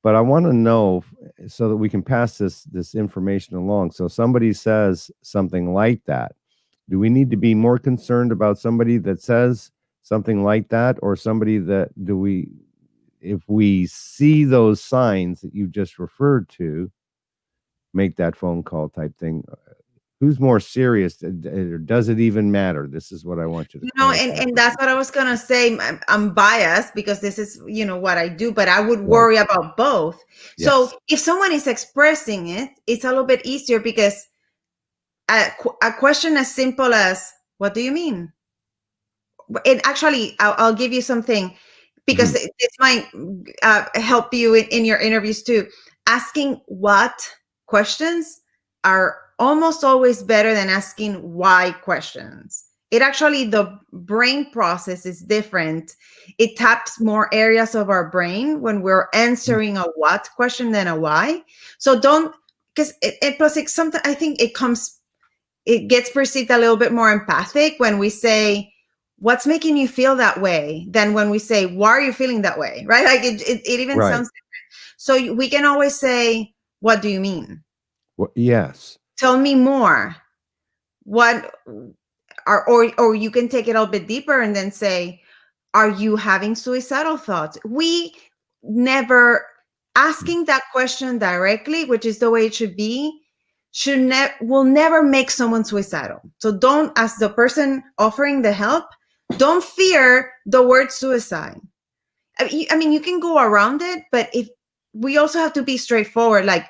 but I want to know so that we can pass this information along. So somebody says something like that. Do we need to be more concerned about somebody that says something like that, or somebody that do we, if we see those signs that you just referred to, make that phone call type thing? Who's more serious, or does it even matter? This is what I want you to And, clarify and for that's what I people. was gonna say. I'm biased because this is, what I do, but I would Right. worry about both. So Yes. if someone is expressing it, it's a little bit easier because a question as simple as, "What do you mean?" And actually, I'll give you something because Mhm. this might help you in your interviews too. Asking what questions are almost always better than asking why questions. It actually, the brain process is different. It taps more areas of our brain when we're answering a what question than a why. So don't, because it plus it sometimes I think it gets perceived a little bit more empathic when we say, "What's making you feel that way?" than when we say, "Why are you feeling that way?" Right? Like it even Right. sounds different. So we can always say, "What do you mean? Well, yes. Tell me more." What or you can take it a little bit deeper and then say, "Are you having suicidal thoughts?" We never asking that question directly, which is the way it should be, will never make someone suicidal. So don't, as the person offering the help, don't fear the word suicide. I mean, you can go around it, but if we also have to be straightforward, like,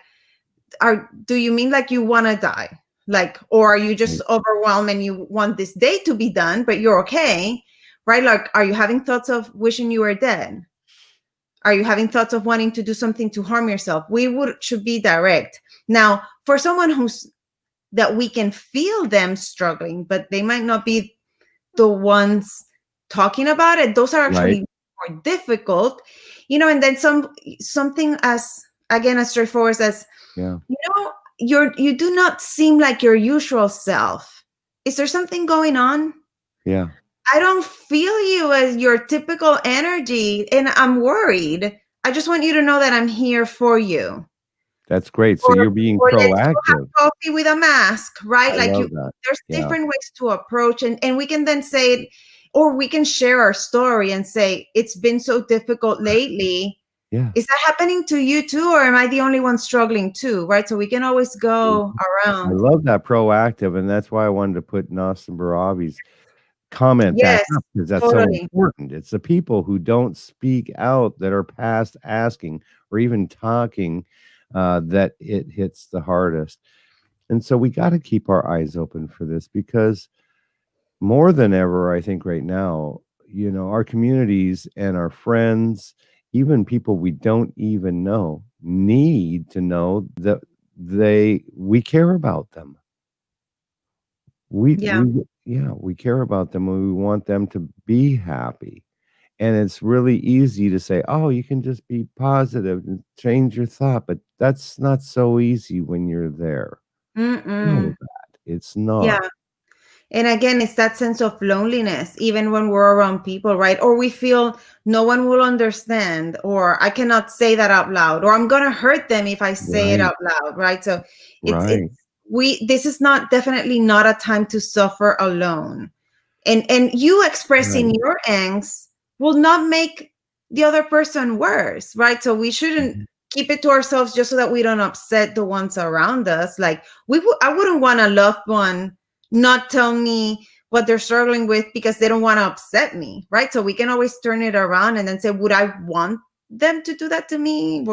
do you mean like you want to die? Like, or are you just Right. overwhelmed and you want this day to be done, but you're okay, right? Like, are you having thoughts of wishing you were dead? Are you having thoughts of wanting to do something to harm yourself? Should be direct. Now, for someone that we can feel them struggling, but they might not be the ones talking about it, those are Right. actually more difficult. And then something as straightforward as, Yeah. you do not seem like your usual self. Is there something going on? Yeah. I don't feel you as your typical energy and I'm worried. I just want you to know that I'm here for you. That's great. So Or you're being let's go have proactive. coffee with a mask, right? I Like, love that. there's Yeah. different ways to approach, and we can then say, or we can share our story and say, "It's been so difficult lately. Yeah. Is that happening to you too, or am I the only one struggling too? Right. So we can always go I around. love that proactive, and that's why I wanted to put Nassim Barabi's comment back Yes, up, because that's so totally. important. It's the people who don't speak out that are past asking or even talking that it hits the hardest. And so we got to keep our eyes open for this, because more than ever, I think right now, our communities and our friends, even people we don't even know, need to know that we care about them. Yeah. We care about them, and we want them to be happy. And it's really easy to say, "Oh, you can just be positive and change your thought," but that's not so easy when you're there. Know Mm-mm. that. It's Yeah. not. And again, it's that sense of loneliness, even when we're around people, right? Or we feel no one will understand, or I cannot say that out loud, or I'm gonna hurt them if I say it Right, out loud, right? So it's right. this is not definitely not a time to suffer alone. And you expressing Right. your angst will not make the other person worse, right? So we shouldn't Mhm. keep it to ourselves just so that we don't upset the ones around us. Like I wouldn't want a loved one not tell me what they're struggling with because they don't want to upset me, right? So we can always turn it around and then say, would I want them to do that to me?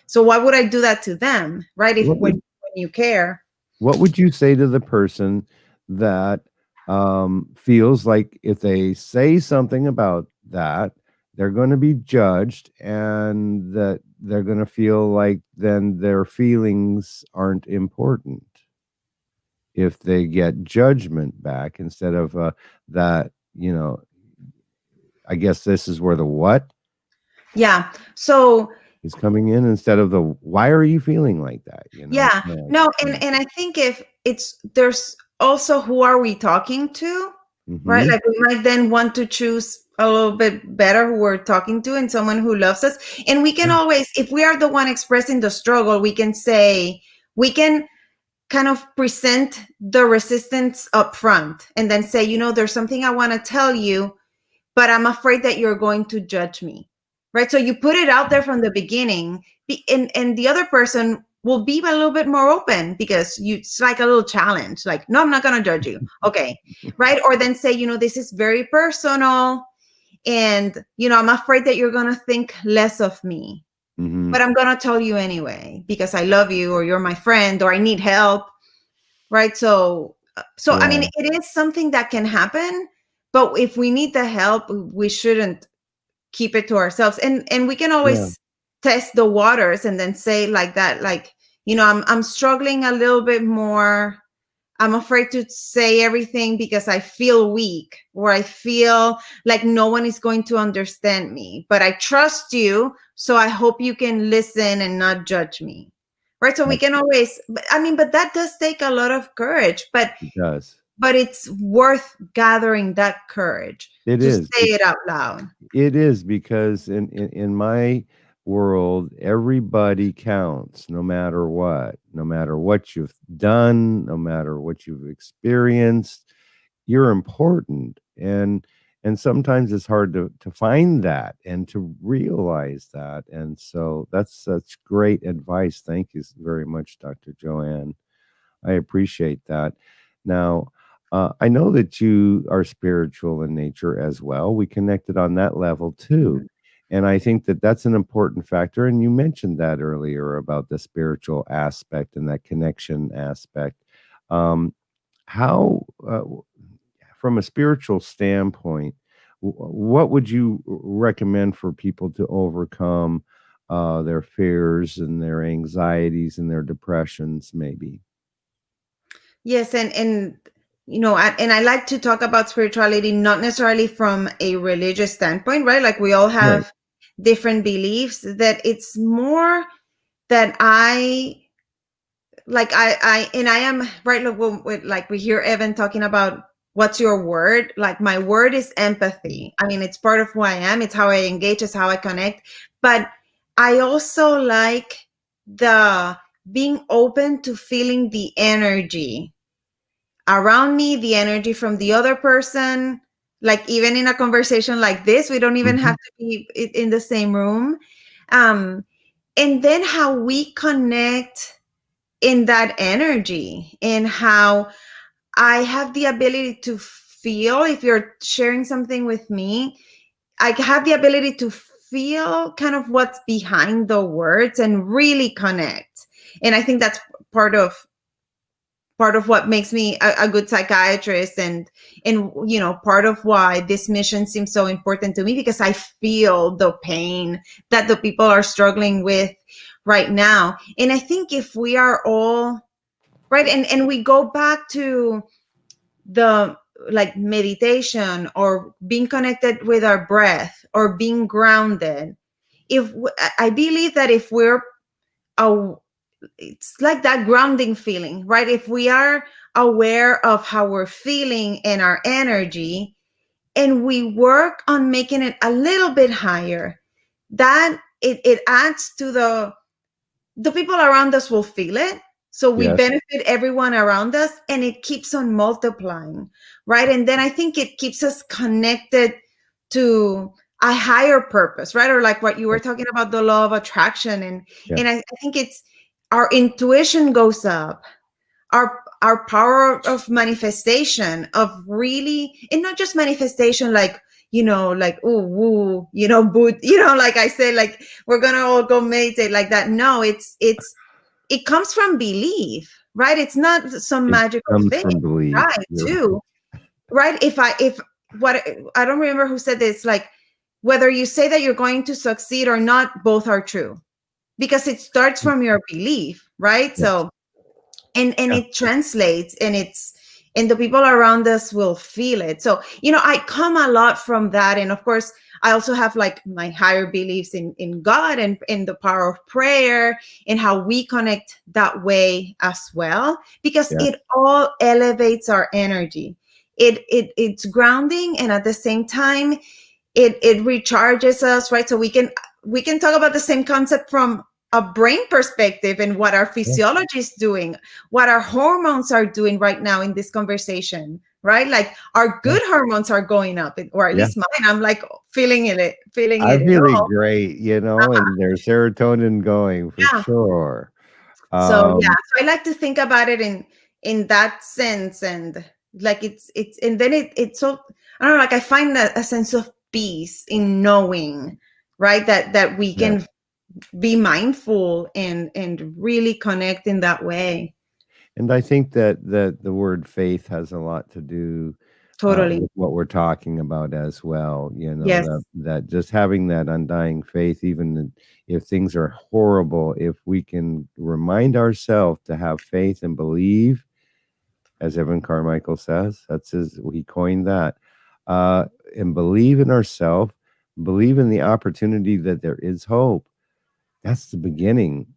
So why would I do that to them, right? If What would when you care. what would you say to the person that feels like if they say something about that, they're going to be judged, and that they're going to feel like then their feelings aren't important if they get judgment back instead of that, I guess this is where the what Yeah. So is coming in instead of the why are you feeling like that? yeah, Kinda like, no, and I think if it's there's also who are we talking to, right? mm-hmm, Like we might then want to choose a little bit better who we're talking to and someone who loves us. And we can always, if we are the one expressing the struggle, we can say, we can kind of present the resistance up front and then say, there's something I want to tell you, but I'm afraid that you're going to judge me. Right. So you put it out there from the beginning, and the other person will be a little bit more open because it's like a little challenge. Like, no, I'm not going to judge you. Okay. Right. Or then say, this is very personal. And, I'm afraid that you're going to think less of me, mm-hmm, but I'm going to tell you anyway because I love you or you're my friend or I need help. Right. So I mean, yeah, it is something that can happen, but if we need the help, we shouldn't keep it to ourselves. And we can yeah. always test the waters and then say like that, like, I'm struggling a little bit more. I'm afraid to say everything because I feel weak or I feel like no one is going to understand me, but I trust you, so I hope you can listen and not judge me. Right. So we That can always, but that does take a lot of courage, it does. but it's worth gathering that courage It to say is. it out loud. It is, because in my world, everybody counts, no matter what you've done, no matter what you've experienced. You're important, and sometimes it's hard to find that and to realize that. And so that's such great advice. Thank you very much, Dr. Joanne. I appreciate that. Now, I know that you are spiritual in nature as well. We connected on that level too. And I think that that's an important factor. And you mentioned that earlier about the spiritual aspect and that connection aspect. How, from a spiritual standpoint, what would you recommend for people to overcome their fears and their anxieties and their depressions, maybe? Yes, and and I like to talk about spirituality not necessarily from a religious standpoint, right? Like we all Right. have different beliefs. That it's more that I am right. Like, like we hear Evan talking about what's your word. Like my word is empathy. I mean, it's part of who I am. It's how I engage. It's how I connect. But I also like the being open to feeling the energy around me, the energy from the other person. Like even in a conversation like this, we don't even Mhm. have to be in the same room. And then how we connect in that energy, and how I have the ability to feel, if you're sharing something with me, I have the ability to feel kind of what's behind the words and really connect. And I think that's part of what makes me a good psychiatrist, and part of why this mission seems so important to me, because I feel the pain that the people are struggling with right now. And I think if we are all right, and we go back to the like meditation, or being connected with our breath, or being grounded, I believe that if we're a it's like that grounding feeling, right? If we are aware of how we're feeling and our energy, and we work on making it a little bit higher, that it adds to the people around us will feel it. So we Yes. benefit everyone around us, and it keeps on multiplying, right? And then I think it keeps us connected to a higher purpose, right? Or like what you were talking about, the law of attraction. Yeah. And I think it's our intuition goes up, our power of manifestation, of really, and not just manifestation like, like, ooh, woo, but like I said, like we're gonna all go meditate like that. No, it comes from belief, right? It's not some It magical comes thing, from belief. right? You're Too, right? If what, I don't remember who said this, like whether you say that you're going to succeed or not, both are true, because it starts right. from your belief, right? Yes. So, and Yeah. it translates, and the people around us will feel it. So I come a lot from that. And of course, I also have like my higher beliefs in God, and in the power of prayer, and how we connect that way as well, because Yeah. it all elevates our energy. It's grounding, and at the same time it recharges us, right? So we can talk about the same concept from a brain perspective, and what our Yeah. physiology is doing, what our hormones are doing right now in this conversation, right? Like our Yeah. good hormones are going up, or at Yeah. least mine. I'm like feeling I'm it feeling all. great, and there's serotonin going for Yeah. sure. So yeah, Um, so I like to think about it in that sense, and like it's and then it's so, I don't know, like I find a sense of peace in knowing, right, that we yes. can be mindful and really connect in that way. And I think that the word faith has a lot to do Totally. with what we're talking about as well. Yes. That just having that undying faith, even if things are horrible, if we can remind ourselves to have faith and believe, as Evan Carmichael says, he coined that, uh, and believe in ourselves, believe in the opportunity that there is hope. That's the beginning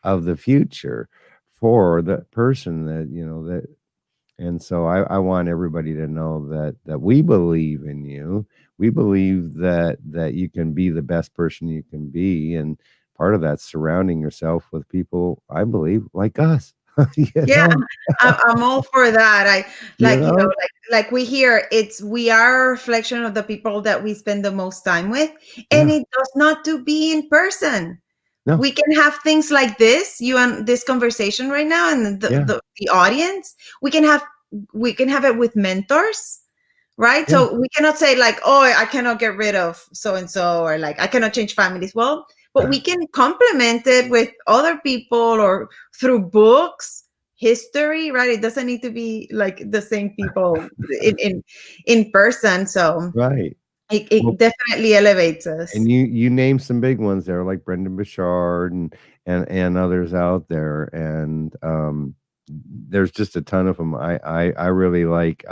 of the future for the person that. And so I want everybody to know that we believe in you. We believe that you can be the best person you can be, and part of that's surrounding yourself with people, I believe, like us. you Yeah, know, I'm all for that. I you like, know, like we hear, we are a reflection of the people that we spend the most time with, and yeah, it does not to be in person. no, We can have things like this, you and this conversation right now, and the, yeah, the audience. We can have it with mentors, right? yeah, So we cannot say like, oh, I cannot get rid of so and so, or like I cannot change families. Well, but we can complement it with other people, or through books, history, right? It doesn't need to be like the same people in person. So right. it Well, definitely elevates us. and you name some big ones there, like Brendan Bouchard and others out there, and there's just a ton of them. I really like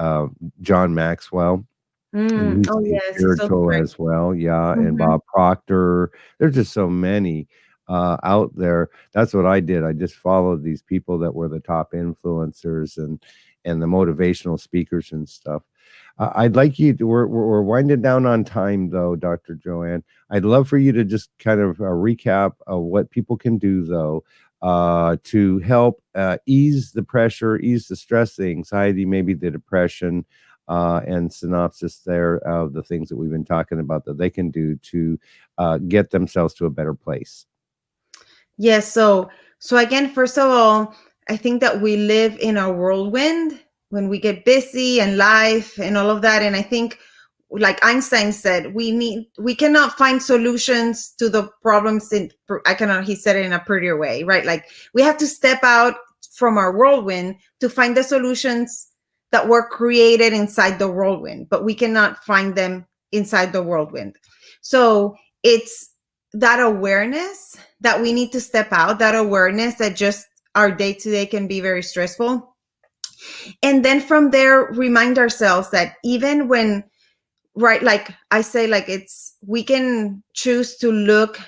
John Maxwell, and Oh he's yes, he's so spiritual great. as well, yeah, and Mhm. Bob Proctor. There's just so many out there. That's what I did. I just followed these people that were the top influencers and the motivational speakers and stuff. I'd like you to. We're winding down on time though, Dr. Joanne. I'd love for you to just kind of recap of what people can do though, to help ease the pressure, ease the stress, the anxiety, maybe the depression, and synopsis there of the things that we've been talking about that they can do to get themselves to a better place. Yes. So again, first of all, I think that we live in a whirlwind when we get busy and life and all of that. And I think, like Einstein said, we cannot find solutions to the problems he said it in a prettier way, right? Like we have to step out from our whirlwind to find the solutions that were created inside the whirlwind, but we cannot find them inside the whirlwind. So it's that awareness that we need to step out, that awareness that just our day to day can be very stressful. And then from there, remind ourselves that even when, right, like I say, like we can choose to look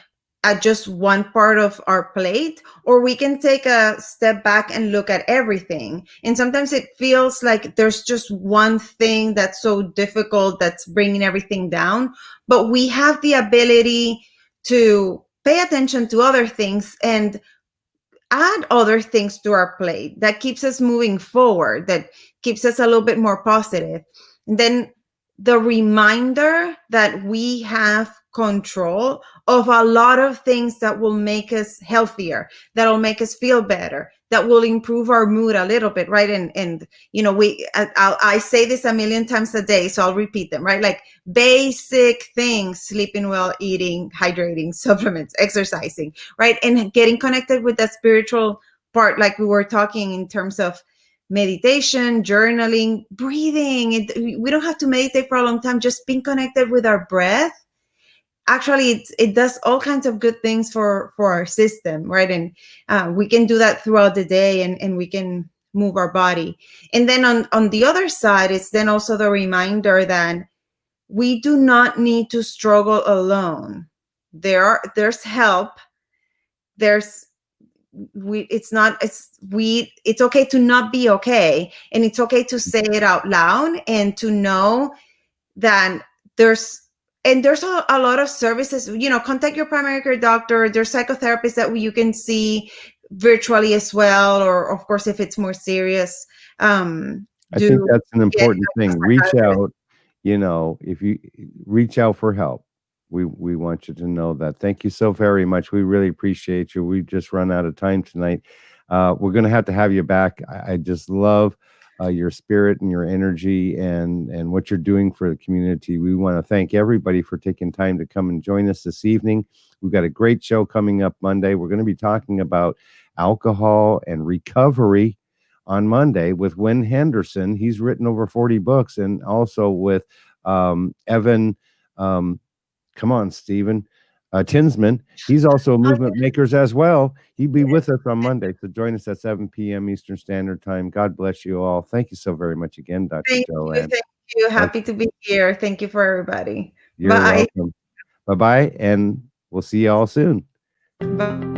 at just one part of our plate, or we can take a step back and look at everything. And sometimes it feels like there's just one thing that's so difficult that's bringing everything down, but we have the ability to pay attention to other things and add other things to our plate that keeps us moving forward, that keeps us a little bit more positive. And then the reminder that we have control of a lot of things that will make us healthier, that will make us feel better, that will improve our mood a little bit, right? And you know, I say this a million times a day, so I'll repeat them, right? Like basic things: sleeping well, eating, hydrating, supplements, exercising, right? And getting connected with that spiritual part, like we were talking in terms of meditation, journaling, breathing. We don't have to meditate for a long time. Just being connected with our breath, actually it does all kinds of good things for our system, right? And we can do that throughout the day, and we can move our body. And then on the other side, it's then also the reminder that we do not need to struggle alone. There's help. It's okay to not be okay, and it's okay to say it out loud, and to know that there's a lot of services. You know, contact your primary care doctor. There's psychotherapists that you can see virtually as well, or of course if it's more serious, I think that's an important thing. Reach out. You know, if you reach out for help, we want you to know that. Thank you so very much. We really appreciate you. We've just run out of time tonight. We're going to have you back. I just love your spirit and your energy and what you're doing for the community. We want to thank everybody for taking time to come and join us this evening. We've got a great show coming up Monday. We're going to be talking about alcohol and recovery on Monday with Wynn Henderson. He's written over 40 books, and also with Evan, come on, Stephen, Tinsman. He's also a movement makers as well. He'll be with us on Monday. So join us at 7 p.m. Eastern Standard Time. God bless you all. Thank you so very much again, Dr. Joanne. Thank you. Happy to be here. Thank you for everybody. You're welcome. Bye-bye, and we'll see you all soon. Bye.